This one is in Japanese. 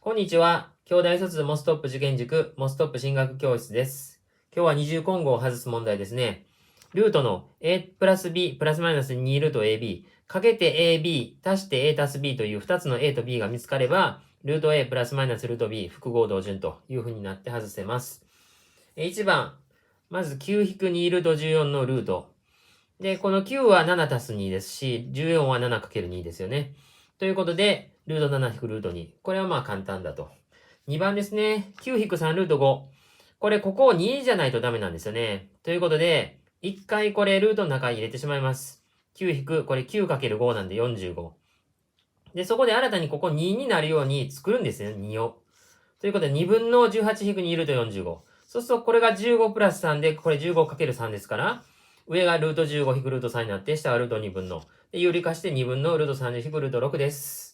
こんにちは。京大卒モストップ受験塾、モストップ進学教室です。今日は二重混合を外す問題ですね。ルートの a プラス b プラスマイナス2ルート ab かけて ab 足して a 足す b という2つの a と b が見つかれば、ルート a プラスマイナスルート b 複合同順という風になって外せます。1番、まず9-2ルート14のルート。で、この9は7足す2ですし、14は 7×2 ですよね。ということで、ルート7引くルート2。これはまあ簡単だと。2番ですね。9-3ルート5。これ、ここを2じゃないとダメなんですよね。ということで、1回これルートの中に入れてしまいます。9これ 9×5 なんで45。で、そこで新たにここ2になるように作るんですよ、2を。ということで、2分の 18-2 ルート45。そうすると、これが15プラス3で、これ 15×3 ですから、上がルート15引くルート3になって、下はルート2分の。で、有理化して2分のルート30引くルート6です。